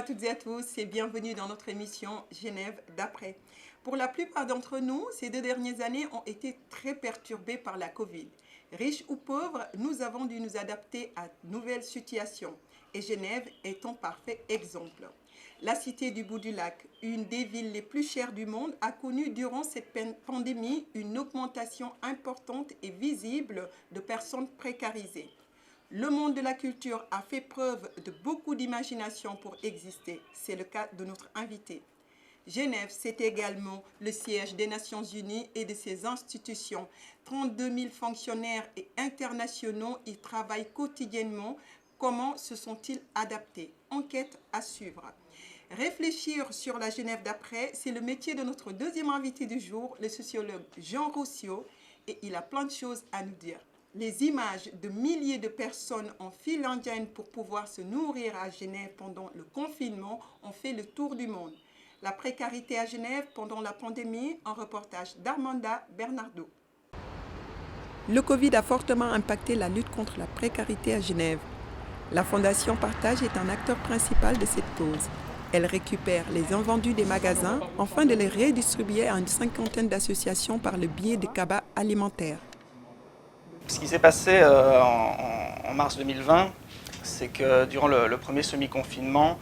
à toutes et à tous et bienvenue dans notre émission Genève d'après. Pour la plupart d'entre nous, ces 2 dernières années ont été très perturbées par la Covid. Riches ou pauvres, nous avons dû nous adapter à de nouvelles situations et Genève est un parfait exemple. La cité du bout du lac, une des villes les plus chères du monde, a connu durant cette pandémie une augmentation importante et visible de personnes précarisées. Le monde de la culture a fait preuve de beaucoup d'imagination pour exister. C'est le cas de notre invité. Genève, c'est également le siège des Nations Unies et de ses institutions. 32 000 fonctionnaires et internationaux y travaillent quotidiennement. Comment se sont-ils adaptés? Enquête à suivre. Réfléchir sur la Genève d'après, c'est le métier de notre deuxième invité du jour, le sociologue Jean Roussio, et il a plein de choses à nous dire. Les images de milliers de personnes en file indienne pour pouvoir se nourrir à Genève pendant le confinement ont fait le tour du monde. La précarité à Genève pendant la pandémie, un reportage d'Armanda Bernardo. Le Covid a fortement impacté la lutte contre la précarité à Genève. La Fondation Partage est un acteur principal de cette cause. Elle récupère les invendus des magasins afin de les redistribuer à une cinquantaine d'associations par le biais de cabas alimentaires. Ce qui s'est passé en mars 2020, c'est que durant le premier semi-confinement,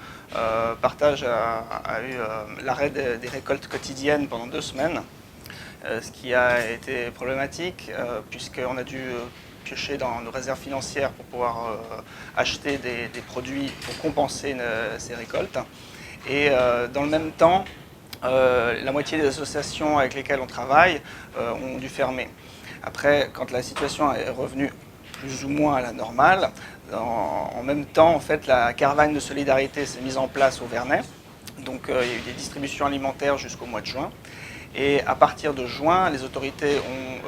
Partage a eu l'arrêt des récoltes quotidiennes pendant 2 semaines, ce qui a été problématique puisqu'on a dû piocher dans nos réserves financières pour pouvoir acheter des produits pour compenser ces récoltes. Et dans le même temps, la moitié des associations avec lesquelles on travaille ont dû fermer. Après, quand la situation est revenue plus ou moins à la normale, en même temps, en fait, la caravane de solidarité s'est mise en place au Vernet. Donc, il y a eu des distributions alimentaires jusqu'au mois de juin. Et à partir de juin, les autorités ont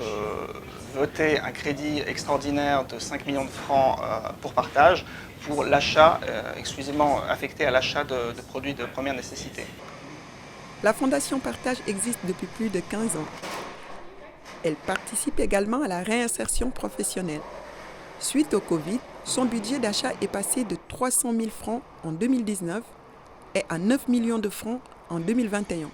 voté un crédit extraordinaire de 5 millions de francs pour Partage, pour l'achat, exclusivement affecté à l'achat de produits de première nécessité. La Fondation Partage existe depuis plus de 15 ans. Elle participe également à la réinsertion professionnelle. Suite au Covid, son budget d'achat est passé de 300 000 francs en 2019 et à 9 millions de francs en 2021.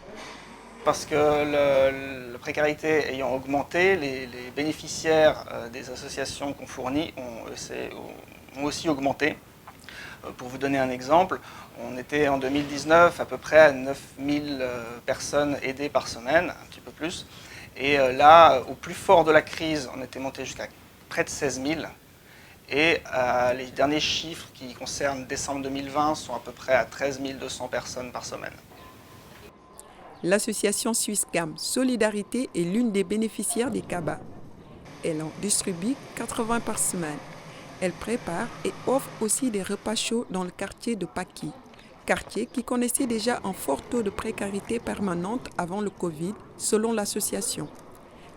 Parce que la précarité ayant augmenté, les bénéficiaires des associations qu'on fournit ont aussi augmenté. Pour vous donner un exemple, on était en 2019 à peu près à 9 000 personnes aidées par semaine, un petit peu plus. Et là, au plus fort de la crise, on était monté jusqu'à près de 16 000. Et les derniers chiffres qui concernent décembre 2020 sont à peu près à 13 200 personnes par semaine. L'association suisse GAM Solidarité est l'une des bénéficiaires des cabas. Elle en distribue 80 par semaine. Elle prépare et offre aussi des repas chauds dans le quartier de Paki, quartier qui connaissait déjà un fort taux de précarité permanente avant le Covid, selon l'association.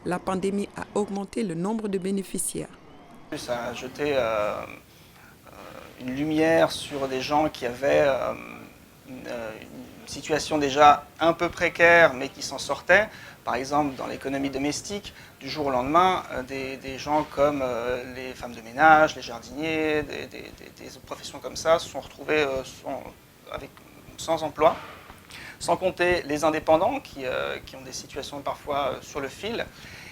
La pandémie a augmenté le nombre de bénéficiaires. Ça a jeté une lumière sur des gens qui avaient une situation déjà un peu précaire, mais qui s'en sortaient. Par exemple, dans l'économie domestique, du jour au lendemain, des gens comme les femmes de ménage, les jardiniers, des professions comme ça se sont retrouvés sans emploi. Sans compter les indépendants qui ont des situations parfois sur le fil.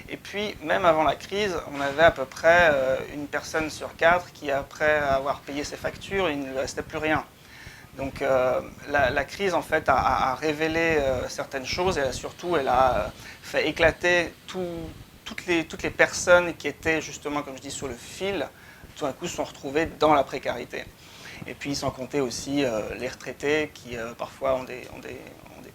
Et puis, même avant la crise, on avait à peu près une personne sur 4 qui, après avoir payé ses factures, il ne lui restait plus rien. Donc la crise, en fait, a révélé certaines choses et surtout, elle a fait éclater toutes les personnes qui étaient justement, comme je dis, sur le fil, tout d'un coup se sont retrouvées dans la précarité. Et puis, sans compter aussi les retraités qui parfois ont des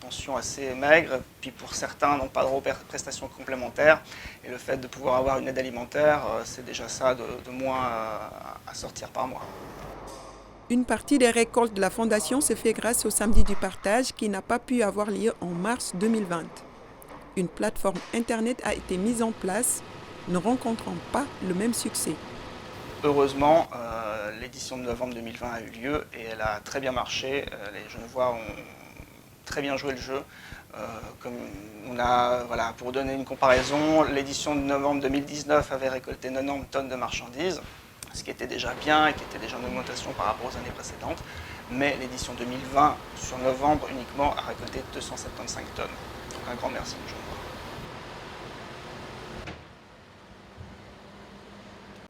pensions assez maigres, puis pour certains n'ont pas droit aux prestations complémentaires. Et le fait de pouvoir avoir une aide alimentaire, c'est déjà ça de moins à sortir par mois. Une partie des récoltes de la Fondation se fait grâce au Samedi du Partage qui n'a pas pu avoir lieu en mars 2020. Une plateforme Internet a été mise en place, ne rencontrant pas le même succès. Heureusement, l'édition de novembre 2020 a eu lieu et elle a très bien marché. Les Genevois ont très bien joué le jeu. Pour donner une comparaison, l'édition de novembre 2019 avait récolté 90 tonnes de marchandises, ce qui était déjà bien et qui était déjà une augmentation par rapport aux années précédentes. mais l'édition 2020 sur novembre uniquement a récolté 275 tonnes. Donc un grand merci aux Genevois.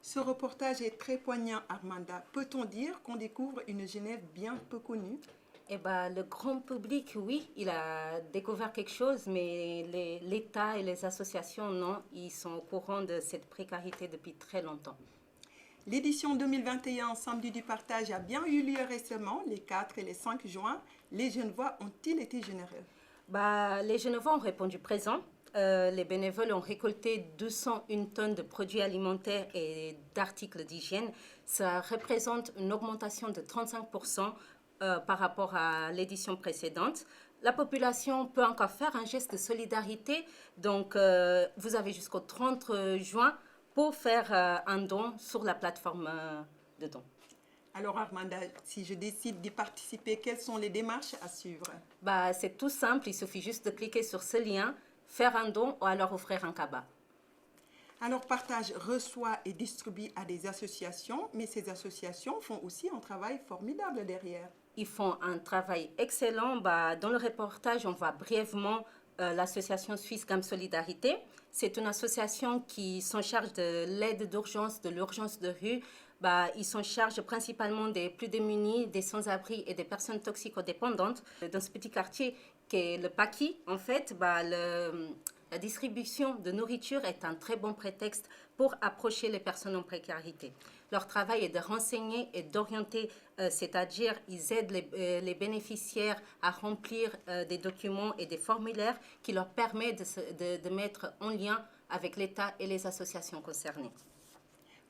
Ce reportage est très poignant, Armanda. Peut-on dire qu'on découvre une Genève bien peu connue? Eh ben, le grand public, oui, il a découvert quelque chose, mais l'État et les associations, non, ils sont au courant de cette précarité depuis très longtemps. L'édition 2021 Samedi du Partage a bien eu lieu récemment, les 4 et les 5 juin. Les Genevois ont-ils été généreux? Les Genevois ont répondu présent. Les bénévoles ont récolté 201 tonnes de produits alimentaires et d'articles d'hygiène. Ça représente une augmentation de 35% par rapport à l'édition précédente. La population peut encore faire un geste de solidarité. Donc, vous avez jusqu'au 30 juin pour faire un don sur la plateforme de don. Alors Armanda, si je décide d'y participer, quelles sont les démarches à suivre? C'est tout simple, il suffit juste de cliquer sur ce lien, faire un don ou alors offrir un cabas. Alors Partage reçoit et distribue à des associations, mais ces associations font aussi un travail formidable derrière. Ils font un travail excellent. Dans le reportage, on voit brièvement l'association suisse Gamme Solidarité. C'est une association qui s'en charge de l'aide d'urgence, de l'urgence de rue. Ils s'en chargent principalement des plus démunis, des sans-abri et des personnes toxicodépendantes. Dans ce petit quartier qui est le Paquis, en fait, la distribution de nourriture est un très bon prétexte pour approcher les personnes en précarité. Leur travail est de renseigner et d'orienter, c'est-à-dire ils aident les bénéficiaires à remplir des documents et des formulaires qui leur permettent de mettre en lien avec l'État et les associations concernées.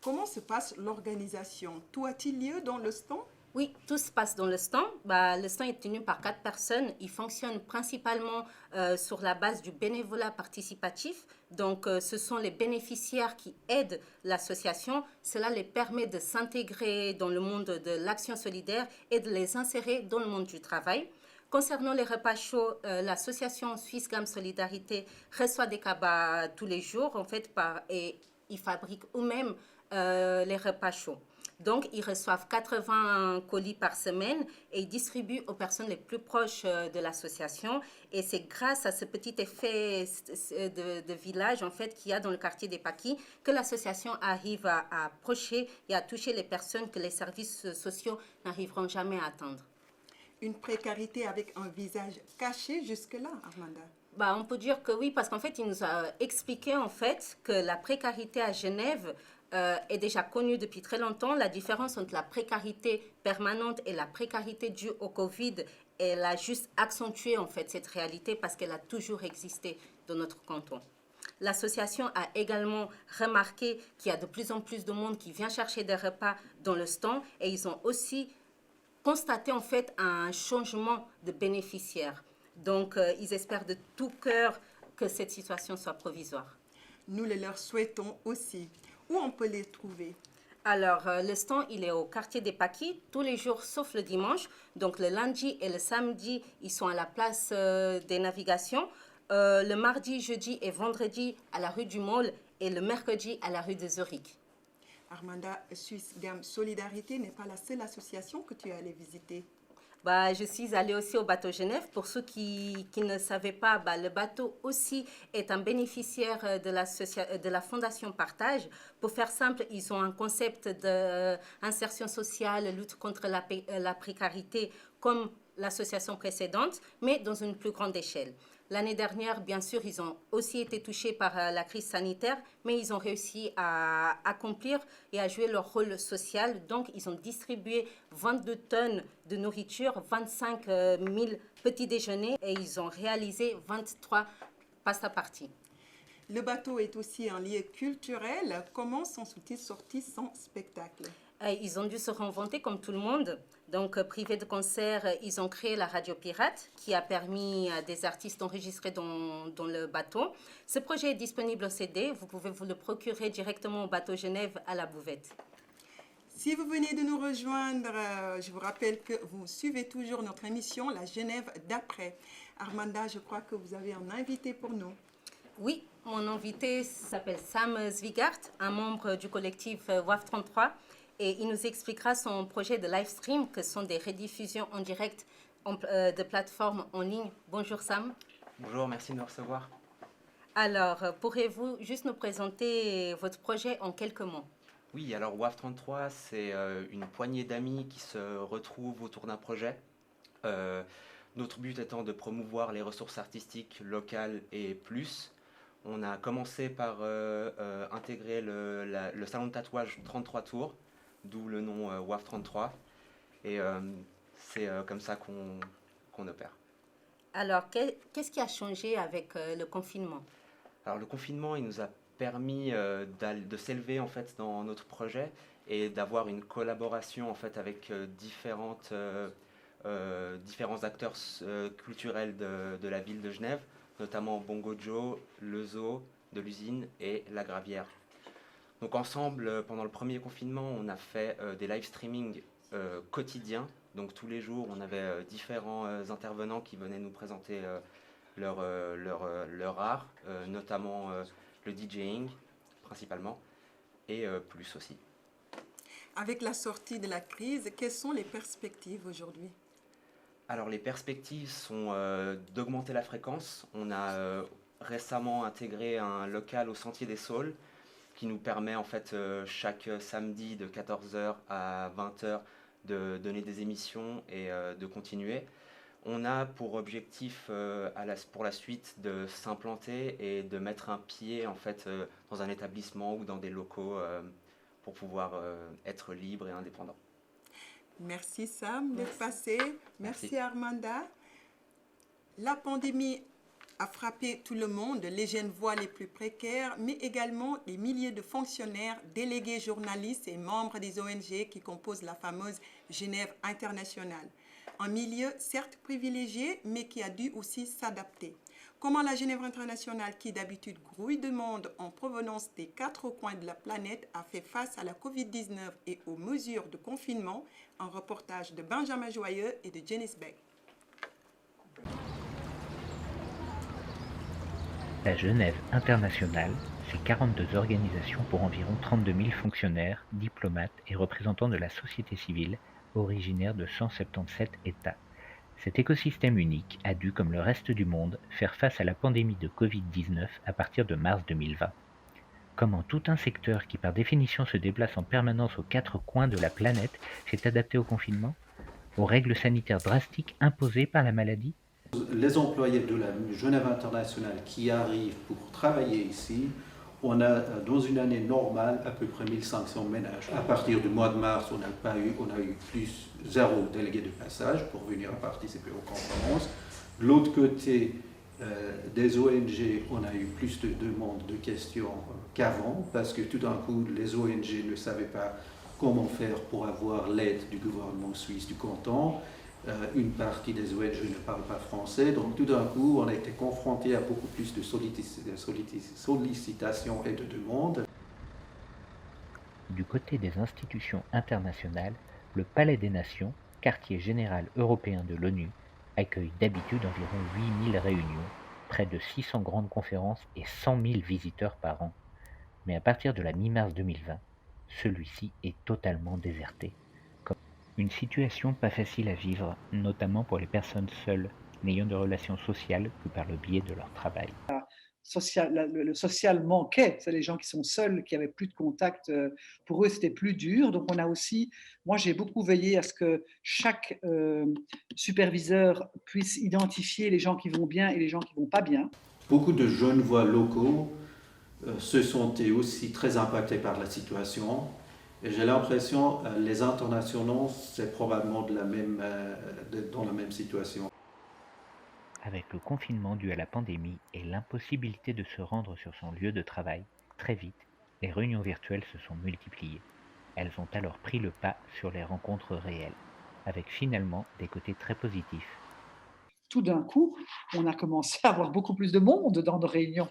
Comment se passe l'organisation? Tout a-t-il lieu dans le stand? Oui, tout se passe dans le stand. Le stand est tenu par 4 personnes. Il fonctionne principalement sur la base du bénévolat participatif. Donc, ce sont les bénéficiaires qui aident l'association. Cela les permet de s'intégrer dans le monde de l'action solidaire et de les insérer dans le monde du travail. Concernant les repas chauds, l'association Suisse Gamme Solidarité reçoit des cabas tous les jours, en fait, et ils fabriquent eux-mêmes les repas chauds. Donc, ils reçoivent 80 colis par semaine et ils distribuent aux personnes les plus proches de l'association. Et c'est grâce à ce petit effet de village, en fait, qu'il y a dans le quartier des Paquis, que l'association arrive à approcher et à toucher les personnes que les services sociaux n'arriveront jamais à atteindre. Une précarité avec un visage caché jusque-là, Armanda? On peut dire que oui, parce qu'en fait, il nous a expliqué en fait que la précarité à Genève est déjà connue depuis très longtemps. La différence entre la précarité permanente et la précarité due au Covid, elle a juste accentué en fait cette réalité parce qu'elle a toujours existé dans notre canton. L'association a également remarqué qu'il y a de plus en plus de monde qui vient chercher des repas dans le stand et ils ont aussi constaté en fait un changement de bénéficiaires. Donc, ils espèrent de tout cœur que cette situation soit provisoire. Nous le leur souhaitons aussi. Où on peut les trouver? Alors, le stand, il est au quartier des Paquis, tous les jours sauf le dimanche. Donc, le lundi et le samedi, ils sont à la place des Navigations. Le mardi, jeudi et vendredi à la rue du Môle et le mercredi à la rue de Zurich. Armanda, Suisse Gamme Solidarité n'est pas la seule association que tu es allée visiter. Je suis allée aussi au bateau Genève. Pour ceux qui ne savaient pas, le bateau aussi est un bénéficiaire de la Fondation Partage. Pour faire simple, ils ont un concept d'insertion sociale, lutte contre la précarité comme l'association précédente, mais dans une plus grande échelle. L'année dernière, bien sûr, ils ont aussi été touchés par la crise sanitaire, mais ils ont réussi à accomplir et à jouer leur rôle social. Donc, ils ont distribué 22 tonnes de nourriture, 25 000 petits déjeuners et ils ont réalisé 23 pasta parties. Le bateau est aussi un lieu culturel. Comment sont-ils sortis sans spectacle? Ils ont dû se réinventer comme tout le monde. Donc, privé de concert, ils ont créé la radio pirate qui a permis à des artistes d'enregistrer dans le bateau. Ce projet est disponible au CD. Vous pouvez vous le procurer directement au bateau Genève à la Bouvette. Si vous venez de nous rejoindre, je vous rappelle que vous suivez toujours notre émission La Genève d'après. Armanda, je crois que vous avez un invité pour nous. Oui, mon invité s'appelle Sam Zwigart, un membre du collectif WAF 33. et il nous expliquera son projet de live stream, que sont des rediffusions en direct de plateformes en ligne. Bonjour Sam. Bonjour, merci de me recevoir. Alors, pourriez-vous juste nous présenter votre projet en quelques mots? Oui, alors WAF33, c'est une poignée d'amis qui se retrouvent autour d'un projet. Notre but étant de promouvoir les ressources artistiques locales et plus. On a commencé par intégrer le salon de tatouage 33 tours, d'où le nom WAF33. Et c'est comme ça qu'on opère. Alors, qu'est-ce qui a changé avec le confinement? Alors le confinement, il nous a permis de s'élever en fait dans notre projet et d'avoir une collaboration en fait avec différents acteurs culturels de la ville de Genève, notamment Bongo Joe, le Zoo de l'usine et la Gravière. Donc ensemble, pendant le premier confinement, on a fait des live streaming quotidiens. Donc tous les jours, on avait différents intervenants qui venaient nous présenter leur art, notamment le DJing principalement, et plus aussi. Avec la sortie de la crise, quelles sont les perspectives aujourd'hui? Alors les perspectives sont d'augmenter la fréquence. On a récemment intégré un local au Sentier des Saules qui nous permet en fait chaque samedi de 14h à 20h de donner des émissions et de continuer. On a pour objectif pour la suite de s'implanter et de mettre un pied en fait dans un établissement ou dans des locaux pour pouvoir être libre et indépendant. Merci Sam d'être passé. Merci Merci. Armanda. La pandémie a frappé tout le monde, les jeunes voix les plus précaires, mais également des milliers de fonctionnaires, délégués, journalistes et membres des ONG qui composent la fameuse Genève internationale. Un milieu certes privilégié, mais qui a dû aussi s'adapter. Comment la Genève internationale, qui d'habitude grouille de monde en provenance des 4 coins de la planète, a fait face à la Covid-19 et aux mesures de confinement? Un reportage de Benjamin Joyeux et de Janice Beck. La Genève internationale, c'est 42 organisations pour environ 32 000 fonctionnaires, diplomates et représentants de la société civile, originaires de 177 États. Cet écosystème unique a dû, comme le reste du monde, faire face à la pandémie de Covid-19 à partir de mars 2020. Comment tout un secteur qui par définition se déplace en permanence aux 4 coins de la planète s'est adapté au confinement, aux règles sanitaires drastiques imposées par la maladie? Les employés de la Genève internationale qui arrivent pour travailler ici, on a dans une année normale à peu près 1500 ménages. À partir du mois de mars, on a eu plus 0 délégué de passage pour venir participer aux conférences. De l'autre côté, des ONG, on a eu plus de demandes, de questions qu'avant, parce que tout d'un coup, les ONG ne savaient pas comment faire pour avoir l'aide du gouvernement suisse du canton. Une partie des ONG ne parle pas français, donc tout d'un coup, on a été confronté à beaucoup plus de sollicitations et de demandes. Du côté des institutions internationales, le Palais des Nations, quartier général européen de l'ONU, accueille d'habitude environ 8000 réunions, près de 600 grandes conférences et 100 000 visiteurs par an. Mais à partir de la mi-mars 2020, celui-ci est totalement déserté. Une situation pas facile à vivre, notamment pour les personnes seules, n'ayant de relations sociales que par le biais de leur travail. Le social manquait, c'est les gens qui sont seuls, qui n'avaient plus de contact, pour eux c'était plus dur. Donc on a aussi, moi j'ai beaucoup veillé à ce que chaque superviseur puisse identifier les gens qui vont bien et les gens qui ne vont pas bien. Beaucoup de jeunes voix locaux se sentaient aussi très impactés par la situation. Et j'ai l'impression que les internationaux, c'est probablement dans la même situation. Avec le confinement dû à la pandémie et l'impossibilité de se rendre sur son lieu de travail, très vite, les réunions virtuelles se sont multipliées. Elles ont alors pris le pas sur les rencontres réelles, avec finalement des côtés très positifs. Tout d'un coup, on a commencé à avoir beaucoup plus de monde dans nos réunions.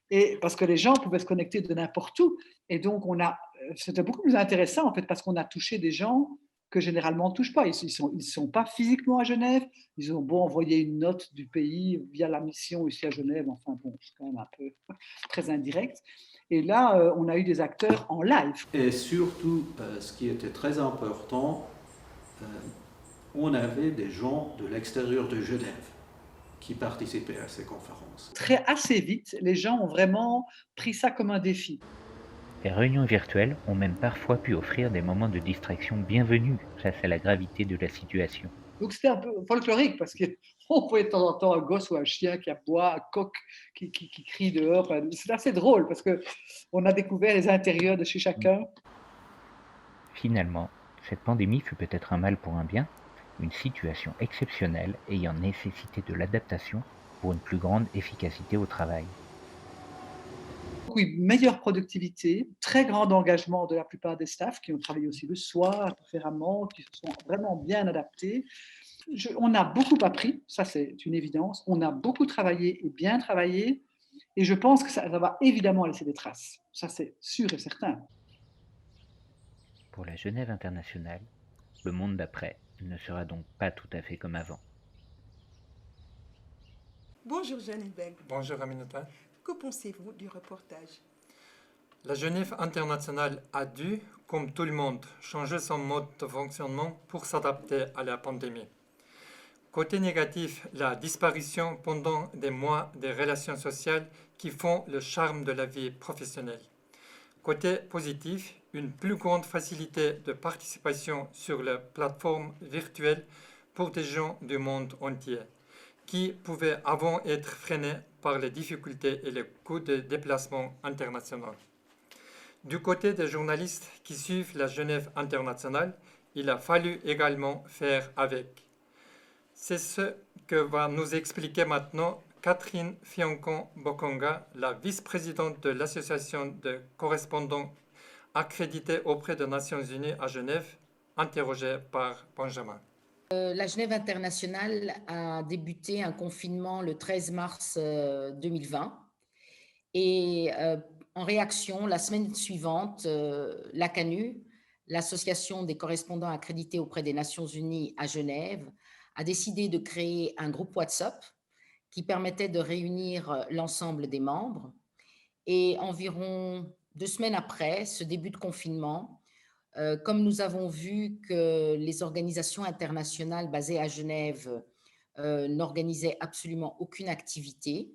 Et parce que les gens pouvaient se connecter de n'importe où. Et donc, c'était beaucoup plus intéressant, en fait, parce qu'on a touché des gens que généralement on ne touche pas. Ils ne sont pas physiquement à Genève. Ils ont beau envoyer une note du pays via la mission ici à Genève. Enfin bon, c'est quand même un peu très indirect. Et là, on a eu des acteurs en live. Et surtout, ce qui était très important, on avait des gens de l'extérieur de Genève qui participaient à ces conférences. Assez vite, les gens ont vraiment pris ça comme un défi. Les réunions virtuelles ont même parfois pu offrir des moments de distraction bienvenus face à la gravité de la situation. Donc c'était un peu folklorique parce qu'on voyait de temps en temps un gosse ou un chien qui aboie, un coq qui crie dehors. Enfin, c'est assez drôle parce qu'on a découvert les intérieurs de chez chacun. Finalement, cette pandémie fut peut-être un mal pour un bien, une situation exceptionnelle ayant nécessité de l'adaptation pour une plus grande efficacité au travail. Oui, meilleure productivité, très grand engagement de la plupart des staffs qui ont travaillé aussi le soir, différemment, qui se sont vraiment bien adaptés. On a beaucoup appris, ça c'est une évidence. On a beaucoup travaillé et bien travaillé. Et je pense que ça va évidemment laisser des traces. Ça c'est sûr et certain. Pour la Genève internationale, le monde d'après ne sera donc pas tout à fait comme avant. Bonjour Jeanne Beg. Bonjour Aminata. Que pensez-vous du reportage? La Genève internationale a dû, comme tout le monde, changer son mode de fonctionnement pour s'adapter à la pandémie. Côté négatif, la disparition pendant des mois des relations sociales qui font le charme de la vie professionnelle. Côté positif, une plus grande facilité de participation sur les plateformes virtuelles pour des gens du monde entier, qui pouvaient avant être freinés par les difficultés et les coûts de déplacement international. Du côté des journalistes qui suivent la Genève internationale, il a fallu également faire avec. C'est ce que va nous expliquer maintenant Catherine Fiancon-Bokonga, la vice-présidente de l'association de correspondants accrédités auprès des Nations Unies à Genève, interrogée par Benjamin. La Genève internationale a débuté un confinement le 13 mars 2020 et en réaction, la semaine suivante, l'ACANU, l'Association des correspondants accrédités auprès des Nations Unies à Genève, a décidé de créer un groupe WhatsApp qui permettait de réunir l'ensemble des membres. Et environ 2 semaines après ce début de confinement, comme nous avons vu que les organisations internationales basées à Genève n'organisaient absolument aucune activité,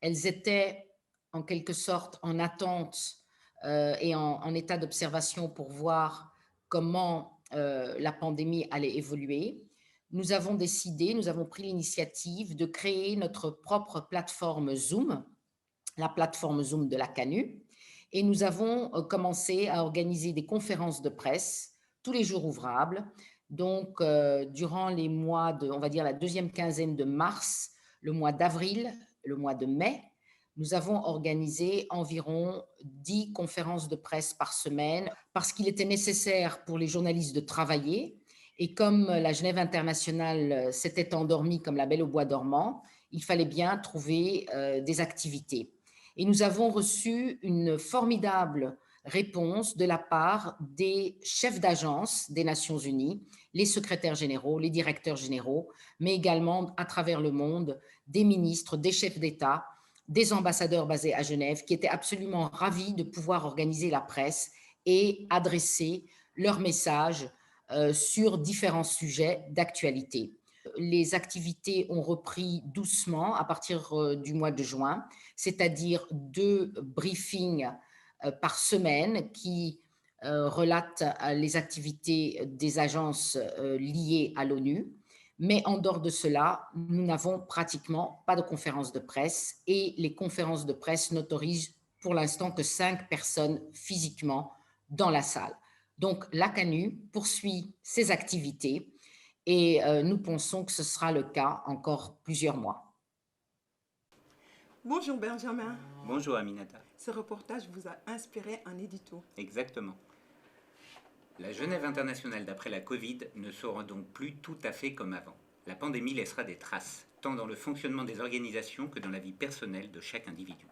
elles étaient en quelque sorte en attente et en état d'observation pour voir comment la pandémie allait évoluer. Nous avons pris l'initiative de créer notre propre plateforme Zoom, la plateforme Zoom de l'ACANU, et nous avons commencé à organiser des conférences de presse tous les jours ouvrables. Donc, durant les mois on va dire la deuxième quinzaine de mars, le mois d'avril, le mois de mai, nous avons organisé environ 10 conférences de presse par semaine parce qu'il était nécessaire pour les journalistes de travailler. Et comme la Genève internationale s'était endormie comme la Belle au bois dormant, il fallait bien trouver des activités. Et nous avons reçu une formidable réponse de la part des chefs d'agence des Nations Unies, les secrétaires généraux, les directeurs généraux, mais également à travers le monde, des ministres, des chefs d'État, des ambassadeurs basés à Genève, qui étaient absolument ravis de pouvoir organiser la presse et adresser leurs messages sur différents sujets d'actualité. Les activités ont repris doucement à partir du mois de juin, c'est-à-dire 2 briefings par semaine qui relatent les activités des agences liées à l'ONU. Mais en dehors de cela, nous n'avons pratiquement pas de conférences de presse et les conférences de presse n'autorisent pour l'instant que 5 personnes physiquement dans la salle. Donc, l'ACANU poursuit ses activités et nous pensons que ce sera le cas encore plusieurs mois. Bonjour Benjamin. Bonjour Aminata. Ce reportage vous a inspiré un édito. Exactement. La Genève internationale d'après la Covid ne sera donc plus tout à fait comme avant. La pandémie laissera des traces, tant dans le fonctionnement des organisations que dans la vie personnelle de chaque individu.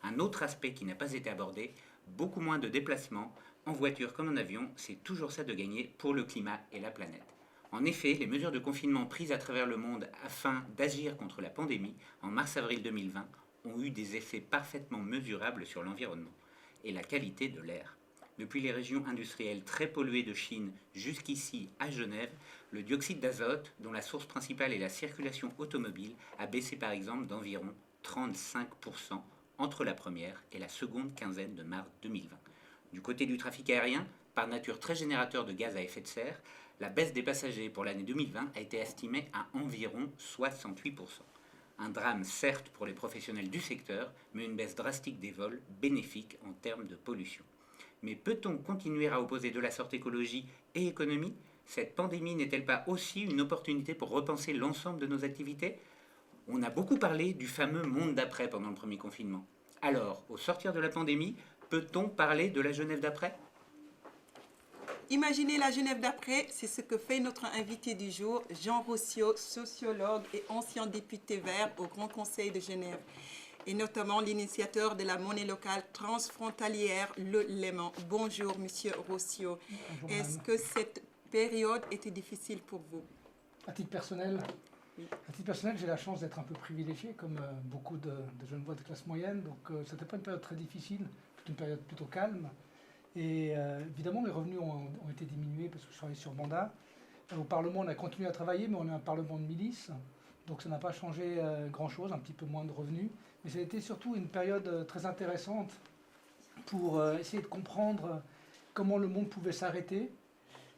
Un autre aspect qui n'a pas été abordé beaucoup moins de déplacements, en voiture comme en avion, c'est toujours ça de gagner pour le climat et la planète. En effet, les mesures de confinement prises à travers le monde afin d'agir contre la pandémie en mars-avril 2020 ont eu des effets parfaitement mesurables sur l'environnement et la qualité de l'air. Depuis les régions industrielles très polluées de Chine jusqu'ici à Genève, le dioxyde d'azote, dont la source principale est la circulation automobile, a baissé par exemple d'environ 35% entre la première et la seconde quinzaine de mars 2020. Du côté du trafic aérien, par nature très générateur de gaz à effet de serre, la baisse des passagers pour l'année 2020 a été estimée à environ 68%. Un drame certes pour les professionnels du secteur, mais une baisse drastique des vols bénéfique en termes de pollution. Mais peut-on continuer à opposer de la sorte écologie et économie? Cette pandémie n'est-elle pas aussi une opportunité pour repenser l'ensemble de nos activités? On a beaucoup parlé du fameux monde d'après pendant le premier confinement. Alors, au sortir de la pandémie, peut-on parler de la Genève d'après? Imaginez la Genève d'après, c'est ce que fait notre invité du jour, Jean Rossiot, sociologue et ancien député vert au Grand Conseil de Genève, et notamment l'initiateur de la monnaie locale transfrontalière, le Léman. Bonjour, Monsieur Rossiot. Est-ce que cette période était difficile pour vous? À titre personnel, Oui. à titre personnel, j'ai la chance d'être un peu privilégié, comme beaucoup de Genevois de classe moyenne. Donc, ce n'était pas une période très difficile, une période plutôt calme. Et évidemment, les revenus ont été diminués parce que je travaille sur mandat. Au Parlement, on a continué à travailler, mais on est un Parlement de milice. Donc, ça n'a pas changé grand-chose, un petit peu moins de revenus. Mais ça a été surtout une période très intéressante pour essayer de comprendre comment le monde pouvait s'arrêter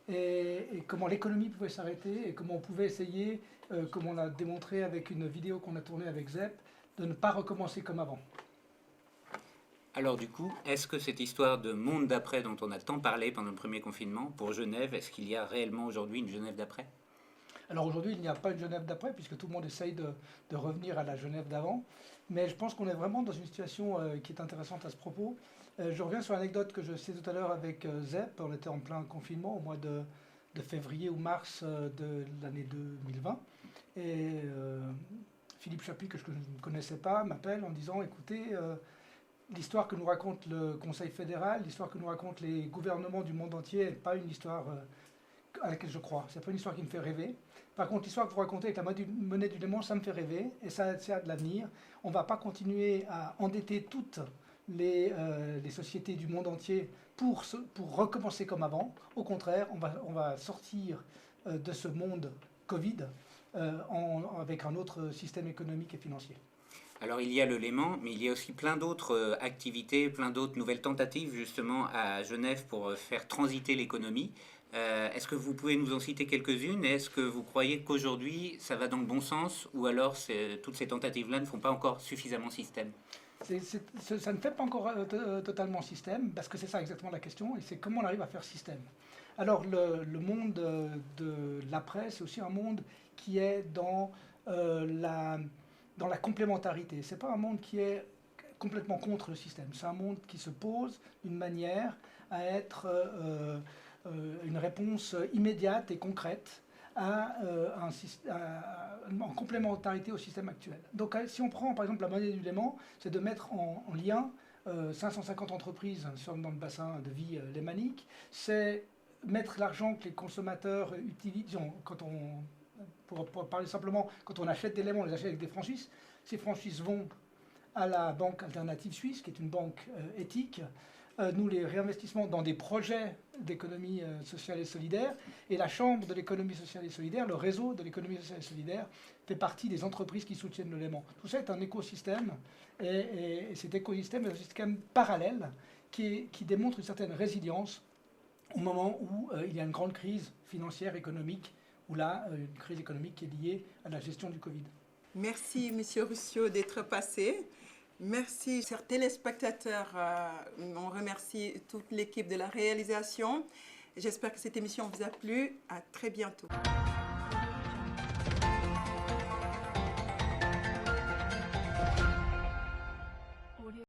et comment l'économie pouvait s'arrêter et comment on pouvait essayer, comme on l'a démontré avec une vidéo qu'on a tournée avec ZEP, de ne pas recommencer comme avant. Alors du coup, est-ce que cette histoire de monde d'après dont on a tant parlé pendant le premier confinement, pour Genève, est-ce qu'il y a réellement aujourd'hui une Genève d'après? Alors aujourd'hui, il n'y a pas une Genève d'après, puisque tout le monde essaye de revenir à la Genève d'avant. Mais je pense qu'on est vraiment dans une situation qui est intéressante à ce propos. Je reviens sur l'anecdote que je citais tout à l'heure avec ZEP. On était en plein confinement au mois de février ou mars de l'année 2020. Et Philippe Chapuis, que je ne connaissais pas, m'appelle en disant « Écoutez, l'histoire que nous raconte le Conseil fédéral, l'histoire que nous racontent les gouvernements du monde entier n'est pas une histoire à laquelle je crois. C'est pas une histoire qui me fait rêver. Par contre, l'histoire que vous racontez avec la monnaie du Léman, ça me fait rêver et ça a de l'avenir. On ne va pas continuer à endetter toutes les sociétés du monde entier pour recommencer comme avant. Au contraire, on va sortir de ce monde Covid avec un autre système économique et financier. Alors il y a le Léman, mais il y a aussi plein d'autres activités, plein d'autres nouvelles tentatives justement à Genève pour faire transiter l'économie. Est-ce que vous pouvez nous en citer quelques-unes? Est-ce que vous croyez qu'aujourd'hui ça va dans le bon sens ou alors toutes ces tentatives-là ne font pas encore suffisamment système? Ça ne fait pas encore totalement système, parce que c'est ça exactement la question, et c'est comment on arrive à faire système. Alors le monde de l'après, c'est aussi un monde qui est dans la complémentarité. Ce n'est pas un monde qui est complètement contre le système, c'est un monde qui se pose d'une manière à être une réponse immédiate et concrète en complémentarité au système actuel. Donc si on prend par exemple la monnaie du Léman, c'est de mettre en lien 550 entreprises dans le bassin de vie lémanique, c'est mettre l'argent que les consommateurs utilisent, pour parler simplement, quand on achète des lémons, on les achète avec des franchises. Ces franchises vont à la Banque Alternative Suisse, qui est une banque éthique. Nous, les réinvestissements dans des projets d'économie sociale et solidaire, et la Chambre de l'économie sociale et solidaire, le réseau de l'économie sociale et solidaire, fait partie des entreprises qui soutiennent le Léman. Tout ça est un écosystème, et cet écosystème est un système parallèle qui démontre une certaine résilience au moment où il y a une grande crise financière, économique, ou là, une crise économique qui est liée à la gestion du Covid. Merci, Monsieur Rossiot, d'être passé. Merci, chers téléspectateurs. On remercie toute l'équipe de la réalisation. J'espère que cette émission vous a plu. À très bientôt.